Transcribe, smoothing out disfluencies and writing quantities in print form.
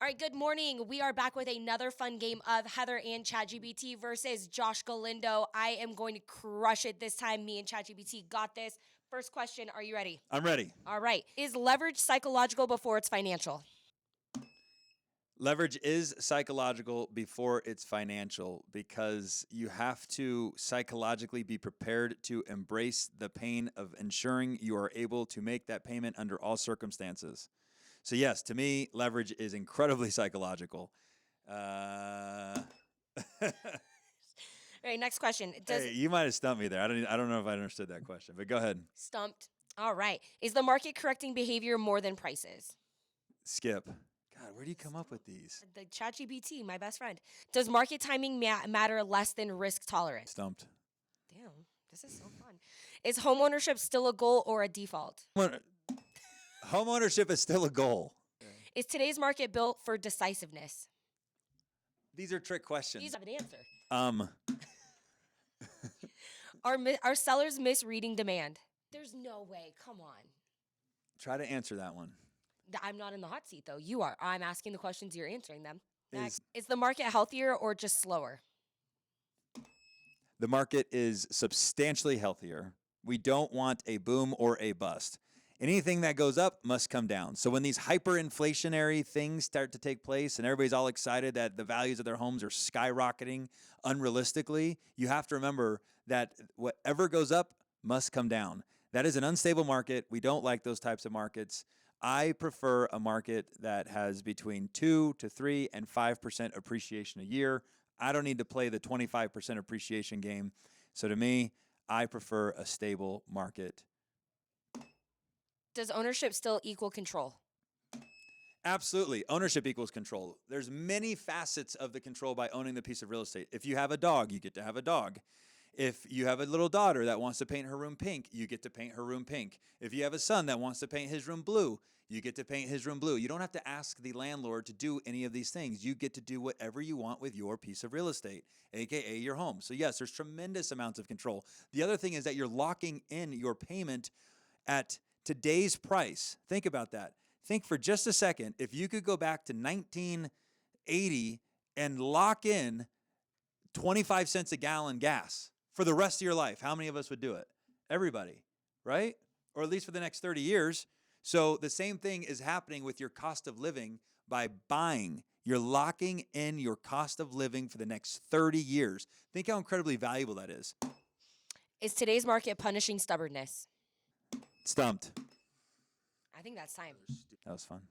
All right, good morning. We are back with another fun game of Heather and ChatGPT versus Josh Galindo. I am going to crush it this time. Me and ChatGPT got this. First question, are you ready? I'm ready. All right. Is leverage psychological before it's financial? Leverage is psychological before it's financial because you have to psychologically be prepared to embrace the pain of ensuring you are able to make that payment under all circumstances. So, yes, to me, leverage is incredibly psychological. All right, next question. Hey, you might have stumped me there. I don't know if I understood that question, but go ahead. Stumped. All right. Is the market correcting behavior more than prices? Skip. God, where do you come up with these? The ChatGPT, my best friend. Does market timing matter less than risk tolerance? Stumped. Damn, this is so fun. Is homeownership still a goal or a default? Homeownership is still a goal. Is today's market built for decisiveness? These are trick questions. These have an answer. Um, Are sellers misreading demand? There's no way. Come on. try to answer that one. I'm not in the hot seat, though. You are. I'm asking the questions. You're answering them. Next. Is Is the market healthier or just slower? the market is substantially healthier. We don't want a boom or a bust. Anything that goes up must come down. So when these hyperinflationary things start to take place and everybody's all excited that the values of their homes are skyrocketing unrealistically, you have to remember that whatever goes up must come down. That is an unstable market. We don't like those types of markets. I prefer a market that has between 2 to 3 and 5% appreciation a year. I don't need to play the 25% appreciation game. So to me, I prefer a stable market. Does ownership still equal control? Absolutely. Ownership equals control. There's many facets of the control by owning the piece of real estate. If you have a dog, you get to have a dog. If you have a little daughter that wants to paint her room pink, you get to paint her room pink. If you have a son that wants to paint his room blue, you get to paint his room blue. You don't have to ask the landlord to do any of these things. You get to do whatever you want with your piece of real estate, aka your home. So yes, there's tremendous amounts of control. The other thing is that you're locking in your payment at today's price. Think about that. Think for just a second, if you could go back to 1980 and lock in 25 cents a gallon gas for the rest of your life, how many of us would do it? Everybody, right? Or at least for the next 30 years. So the same thing is happening with your cost of living by buying. You're locking in your cost of living for the next 30 years. Think how incredibly valuable that is. Is today's market punishing stubbornness? Stumped. I think that's time. That was fun.